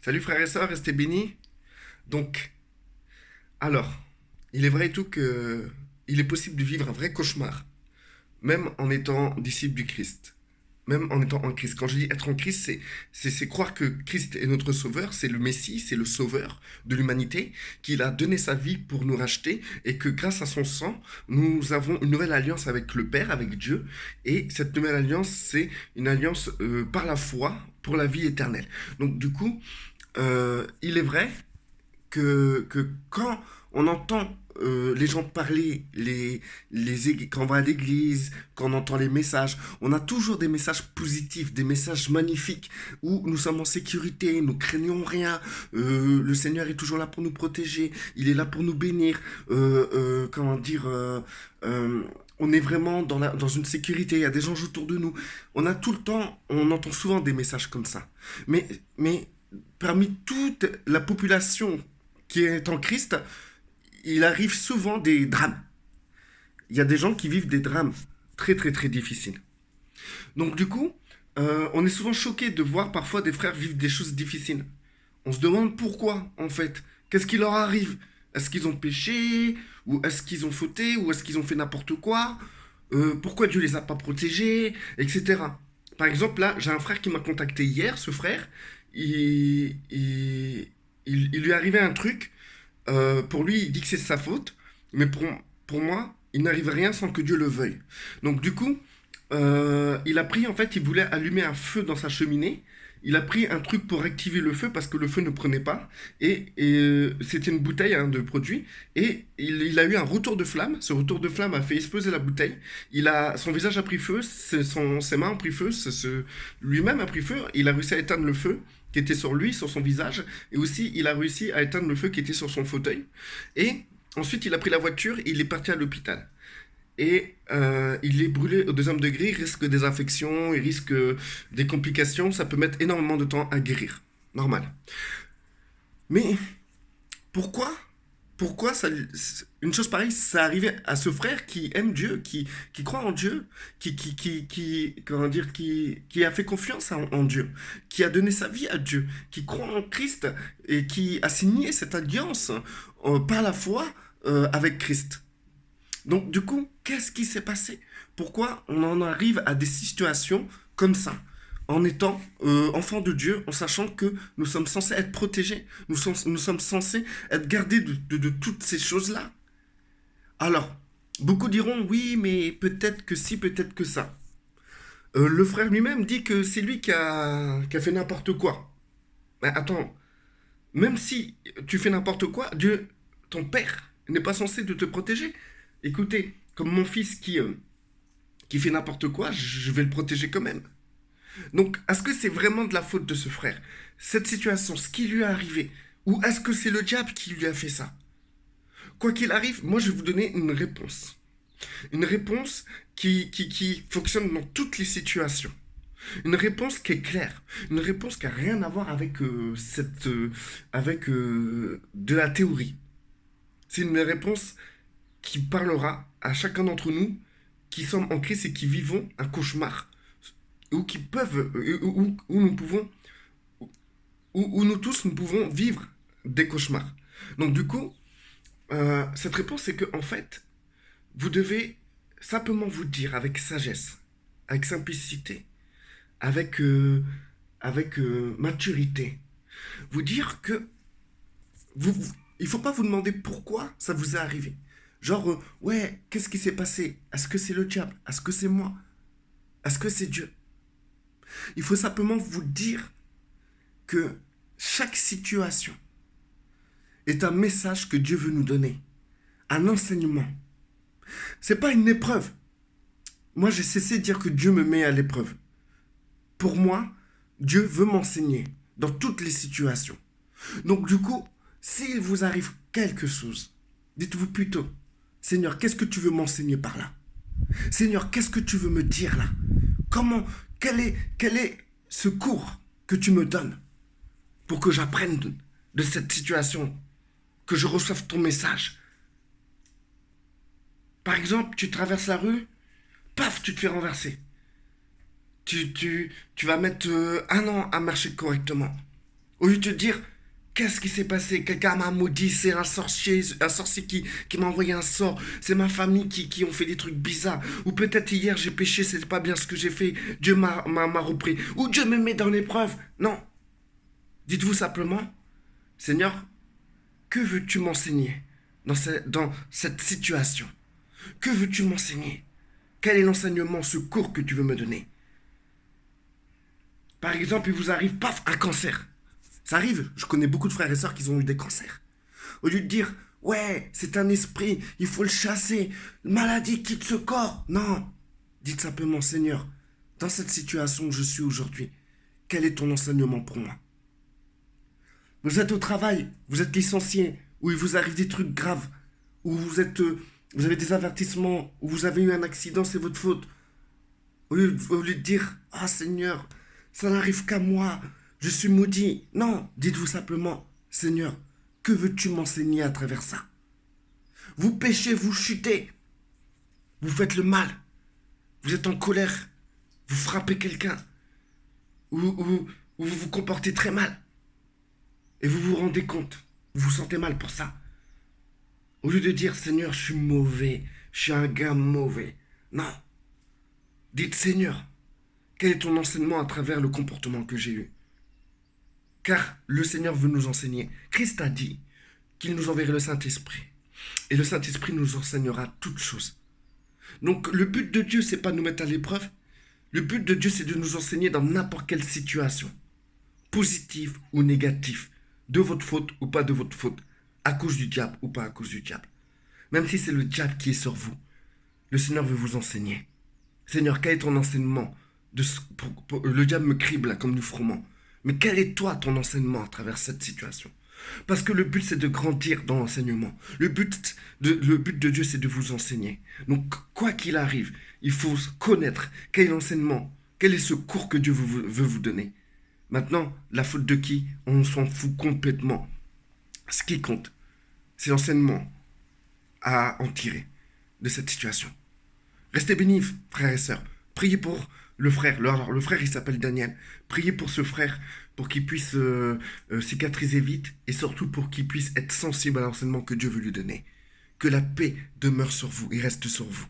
Salut frères et sœurs, restez bénis. Donc, alors, il est vrai et tout que il est possible de vivre un vrai cauchemar, même en étant disciple du Christ, même en étant en Christ. Quand je dis être en Christ, c'est croire que Christ est notre sauveur, c'est le Messie, c'est le sauveur de l'humanité, qu'il a donné sa vie pour nous racheter et que grâce à son sang, nous avons une nouvelle alliance avec le Père, avec Dieu. Et cette nouvelle alliance, c'est une alliance par la foi pour la vie éternelle. Donc du coup, il est vrai que quand on entend les gens parler, quand on va à l'église, quand on entend les messages, on a toujours des messages positifs, des messages magnifiques, où nous sommes en sécurité, nous craignons rien, le Seigneur est toujours là pour nous protéger, il est là pour nous bénir, comment dire, on est vraiment dans une sécurité, il y a des gens autour de nous. On a tout le temps, on entend souvent des messages comme ça. Mais parmi toute la population qui est en Christ, il arrive souvent des drames. Il y a des gens qui vivent des drames très très très difficiles. Donc du coup, on est souvent choqué de voir parfois des frères vivre des choses difficiles. On se demande pourquoi en fait. Qu'est-ce qui leur arrive? Est-ce qu'ils ont péché? Ou est-ce qu'ils ont fauté? Ou est-ce qu'ils ont fait n'importe quoi? Pourquoi Dieu les a pas protégés? Etc. Par exemple, là, j'ai un frère qui m'a contacté hier, ce frère. Il lui est arrivé un truc. Pour lui, il dit que c'est sa faute. Mais pour moi, il n'arrive rien sans que Dieu le veuille. Donc du coup, il a pris, en fait, il voulait allumer un feu dans sa cheminée. Il a pris un truc pour activer le feu parce que le feu ne prenait pas. C'était une bouteille hein, de produit. Et il a eu un retour de flamme. Ce retour de flamme a fait exploser la bouteille. Son visage a pris feu, ses mains ont pris feu, lui-même a pris feu. Il a réussi à éteindre le feu qui était sur lui, sur son visage. Et aussi, il a réussi à éteindre le feu qui était sur son fauteuil. Et ensuite, il a pris la voiture et il est parti à l'hôpital il est brûlé au deuxième degré, il risque des infections, il risque des complications, ça peut mettre énormément de temps à guérir. Normal. Mais pourquoi pourquoi une chose pareille, ça arrivait à ce frère qui aime Dieu, qui croit en Dieu, comment dire, qui a fait confiance en Dieu, qui a donné sa vie à Dieu, qui croit en Christ et qui a signé cette alliance par la foi avec Christ. Donc, du coup, qu'est-ce qui s'est passé? Pourquoi on en arrive à des situations comme ça? En étant enfant de Dieu, en sachant que nous sommes censés être protégés, nous sommes censés être gardés de toutes ces choses-là. Alors, beaucoup diront oui, mais peut-être que si, peut-être que ça. Le frère lui-même dit que c'est lui qui a fait n'importe quoi. Mais attends, même si tu fais n'importe quoi, Dieu, ton père, n'est pas censé de te protéger. Écoutez, comme mon fils qui fait n'importe quoi, je vais le protéger quand même. Donc, est-ce que c'est vraiment de la faute de ce frère? Cette situation, ce qui lui est arrivé? Ou est-ce que c'est le diable qui lui a fait ça? Quoi qu'il arrive, moi je vais vous donner une réponse. Une réponse qui fonctionne dans toutes les situations. Une réponse qui est claire. Une réponse qui n'a rien à voir avec, avec de la théorie. C'est une réponse qui parlera à chacun d'entre nous qui sommes en Christ et qui vivons un cauchemar. Ou qui peuvent, où nous pouvons, où nous tous nous pouvons vivre des cauchemars. Donc du coup, cette réponse c'est que en fait, vous devez simplement vous dire avec sagesse, avec simplicité, avec, maturité, vous dire que il faut pas vous demander pourquoi ça vous est arrivé. Genre, ouais, qu'est-ce qui s'est passé? Est-ce que c'est le diable? Est-ce que c'est moi? Est-ce que c'est Dieu? Il faut simplement vous dire que chaque situation est un message que Dieu veut nous donner, un enseignement. C'est pas une épreuve. Moi, j'ai cessé de dire que Dieu me met à l'épreuve. Pour moi, Dieu veut m'enseigner dans toutes les situations. Donc du coup, s'il vous arrive quelque chose, dites-vous plutôt, Seigneur, qu'est-ce que tu veux m'enseigner par là? Seigneur, qu'est-ce que tu veux me dire là? Comment, quel est ce cours que tu me donnes pour que j'apprenne de cette situation, que je reçoive ton message? Par exemple, tu traverses la rue, paf, tu te fais renverser. Tu vas mettre un an à marcher correctement. Au lieu de te dire, qu'est-ce qui s'est passé? Quelqu'un m'a maudit, c'est un sorcier qui m'a envoyé un sort. C'est ma famille qui ont fait des trucs bizarres. Ou peut-être hier j'ai péché, c'est pas bien ce que j'ai fait. Dieu m'a repris. Ou Dieu me met dans l'épreuve. Non. Dites-vous simplement, Seigneur, que veux-tu m'enseigner dans cette situation? Que veux-tu m'enseigner? Quel est l'enseignement, ce cours que tu veux me donner? Par exemple, il vous arrive, paf, un cancer. Ça arrive, je connais beaucoup de frères et sœurs qui ont eu des cancers. Au lieu de dire, ouais, c'est un esprit, il faut le chasser, maladie quitte ce corps. Non, dites simplement, Seigneur, dans cette situation où je suis aujourd'hui, quel est ton enseignement pour moi? Vous êtes au travail, vous êtes licencié, où il vous arrive des trucs graves, où vous avez des avertissements, où vous avez eu un accident, c'est votre faute. Au lieu de dire, ah Seigneur, ça n'arrive qu'à moi, je suis maudit. Non, dites-vous simplement, Seigneur, que veux-tu m'enseigner à travers ça? Vous péchez, vous chutez, vous faites le mal, vous êtes en colère, vous frappez quelqu'un, ou vous vous comportez très mal, et vous vous rendez compte, vous vous sentez mal pour ça. Au lieu de dire, Seigneur, je suis mauvais, je suis un gars mauvais. Non, dites, Seigneur, quel est ton enseignement à travers le comportement que j'ai eu? Car le Seigneur veut nous enseigner. Christ a dit qu'il nous enverrait le Saint-Esprit. Et le Saint-Esprit nous enseignera toutes choses. Donc le but de Dieu, c'est pas de nous mettre à l'épreuve. Le but de Dieu, c'est de nous enseigner dans n'importe quelle situation, positive ou négative, de votre faute ou pas de votre faute, à cause du diable ou pas à cause du diable. Même si c'est le diable qui est sur vous, le Seigneur veut vous enseigner. Seigneur, quel est ton enseignement? Le diable me crible comme du froment. Mais quel est toi ton enseignement à travers cette situation? Parce que le but c'est de grandir dans l'enseignement. Le but de Dieu c'est de vous enseigner. Donc quoi qu'il arrive, il faut connaître quel est l'enseignement, quel est ce cours que Dieu veut vous donner. Maintenant, la faute de qui? On s'en fout complètement. Ce qui compte, c'est l'enseignement à en tirer de cette situation. Restez bénis, frères et sœurs. Priez pour le frère. Alors, le frère, il s'appelle Daniel. Priez pour ce frère, pour qu'il puisse cicatriser vite, et surtout pour qu'il puisse être sensible à l'enseignement que Dieu veut lui donner. Que la paix demeure sur vous et reste sur vous.